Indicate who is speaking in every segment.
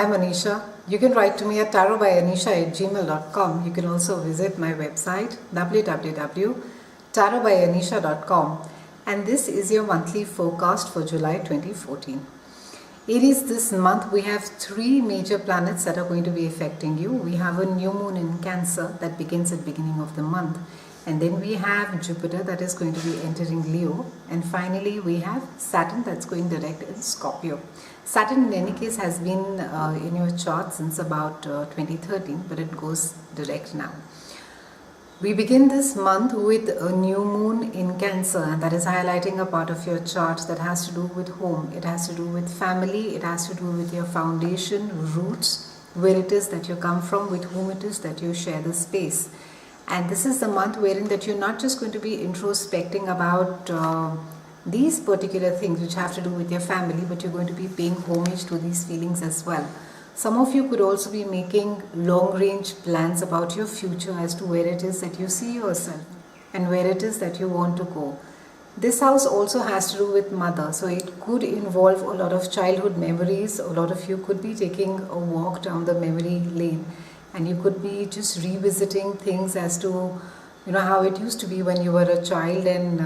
Speaker 1: I'm Anisha. You can write to me at tarotbyanisha@gmail.com. You can also visit my website www.tarotbyanisha.com. And this is your monthly forecast for July 2014. Aries, this month we have three major planets that are going to be affecting you. We have a new moon in Cancer that begins at the beginning of the month. And then we have Jupiter that is going to be entering Leo. And finally we have Saturn that's going direct in Scorpio. Saturn in any case has been in your chart since about 2013, but it goes direct now. We begin this month with a new moon in Cancer, and that is highlighting a part of your chart that has to do with home, it has to do with family, it has to do with your foundation, roots, where it is that you come from, with whom it is that you share the space. And this is the month wherein that you're not just going to be introspecting about these particular things which have to do with your family, but you're going to be paying homage to these feelings as well. Some of you could also be making long-range plans about your future as to where it is that you see yourself and where it is that you want to go. This house also has to do with mother, so it could involve a lot of childhood memories. A lot of you could be taking a walk down the memory lane, and you could be just revisiting things as to how it used to be when you were a child, and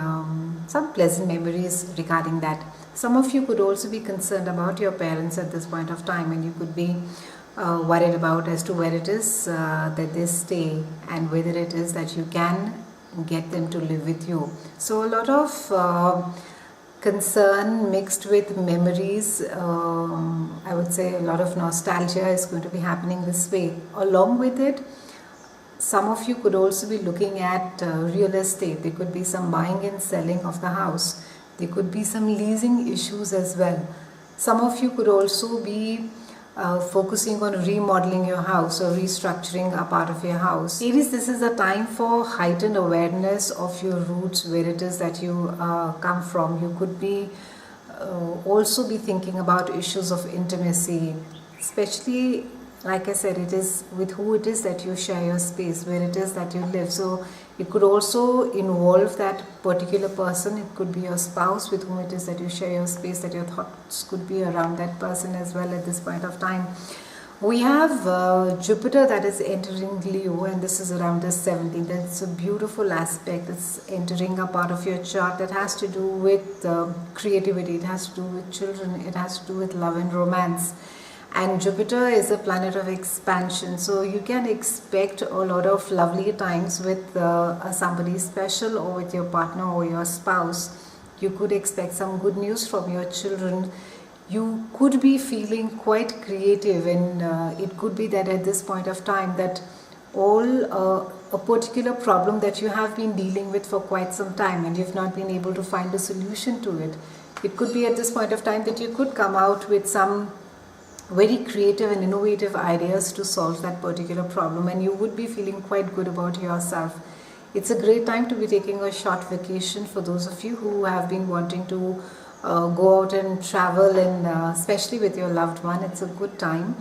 Speaker 1: some pleasant memories regarding that. Some of you could also be concerned about your parents at this point of time, and you could be worried about as to where it is that they stay and whether it is that you can get them to live with you. So a lot of concern mixed with memories. I would say a lot of nostalgia is going to be happening this way. Along with it, some of you could also be looking at real estate. There could be some buying and selling of the house. There could be some leasing issues as well. Some of you could also be focusing on remodeling your house or restructuring a part of your house. Aries, this is a time for heightened awareness of your roots, where it is that you come from. You could be also be thinking about issues of intimacy, especially, like I said, it is with who it is that you share your space, where it is that you live. So it could also involve that particular person. It could be your spouse with whom it is that you share your space, that your thoughts could be around that person as well at this point of time. We have Jupiter that is entering Leo, and this is around the 17th. It's a beautiful aspect. It's entering a part of your chart that has to do with creativity, it has to do with children, it has to do with love and romance. And Jupiter is a planet of expansion, so you can expect a lot of lovely times with somebody special, or with your partner or your spouse. You could expect some good news from your children. You could be feeling quite creative, and it could be that at this point of time that a particular problem that you have been dealing with for quite some time and you've not been able to find a solution to it. It could be at this point of time that you could come out with some very creative and innovative ideas to solve that particular problem, and you would be feeling quite good about yourself. It's a great time to be taking a short vacation for those of you who have been wanting to go out and travel, and especially with your loved one, it's a good time.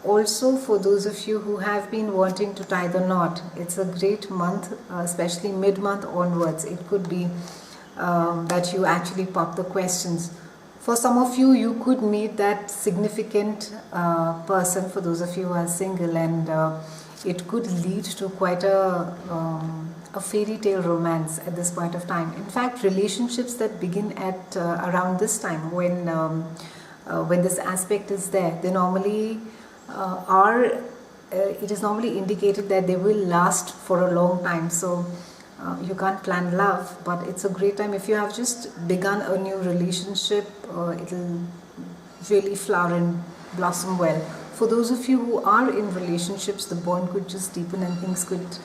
Speaker 1: Also, for those of you who have been wanting to tie the knot, it's a great month, especially mid-month onwards. It could be that you actually pop the questions. For some of you, you could meet that significant person, for those of you who are single, and it could lead to quite a fairy tale romance at this point of time. In fact, relationships that begin at around this time, when this aspect is there, they normally it is normally indicated that they will last for a long time. So you can't plan love, but it's a great time if you have just begun a new relationship. It'll really flower and blossom well. For those of you who are in relationships, the bond could just deepen and things could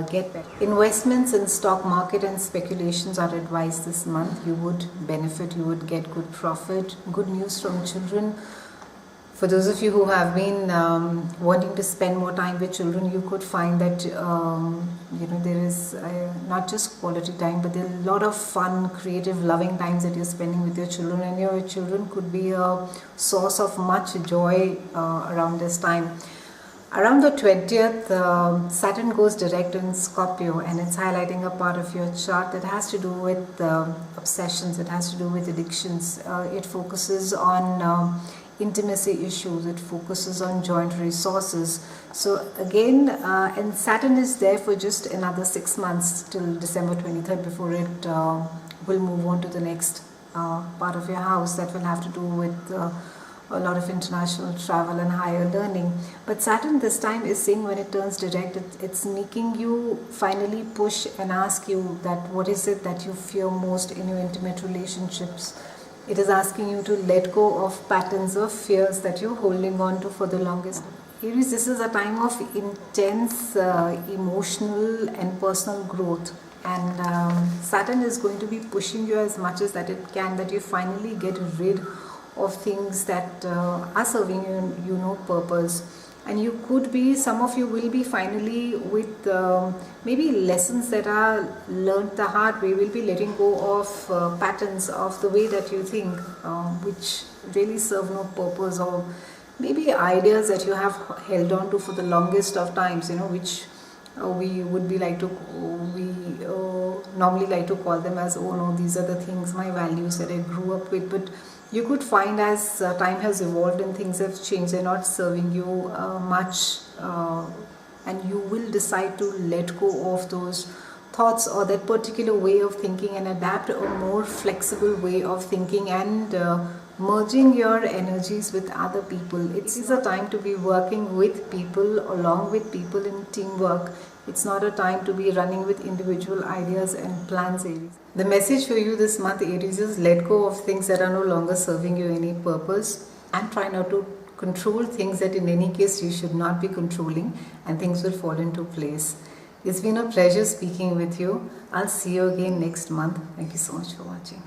Speaker 1: get better. Investments in stock market and speculations are advised this month. You would benefit, you would get good profit, good news from children. For those of you who have been wanting to spend more time with children, you could find that there is not just quality time, but there are a lot of fun, creative, loving times that you're spending with your children, and your children could be a source of much joy around this time. Around the 20th, Saturn goes direct in Scorpio, and it's highlighting a part of your chart that has to do with obsessions, it has to do with addictions. It focuses on intimacy issues. It focuses on joint resources. So again, and Saturn is there for just another 6 months till December 23rd before it will move on to the next part of your house that will have to do with a lot of international travel and higher learning. But Saturn this time is saying when it turns direct, it's making you finally push and ask you that what is it that you fear most in your intimate relationships. It is asking you to let go of patterns of fears that you're holding on to for the longest. Aries, this is a time of intense emotional and personal growth, and Saturn is going to be pushing you as much as that it can, that you finally get rid of things that are serving you no purpose. And you could be, some of you will be finally with maybe lessons that are learned the hard way, will be letting go of patterns of the way that you think, which really serve no purpose, or maybe ideas that you have held on to for the longest of times, which we would be like to, we normally like to call them as, oh no, these are the things, my values that I grew up with. But you could find as time has evolved and things have changed, they're not serving you much, and you will decide to let go of those thoughts or that particular way of thinking and adapt a more flexible way of thinking, and merging your energies with other people. It is a time to be working with people, along with people in teamwork. It's not a time to be running with individual ideas and plans, Aries. The message for you this month, Aries, is let go of things that are no longer serving you any purpose, and try not to control things that in any case you should not be controlling, and things will fall into place. It's been a pleasure speaking with you. I'll see you again next month. Thank you so much for watching.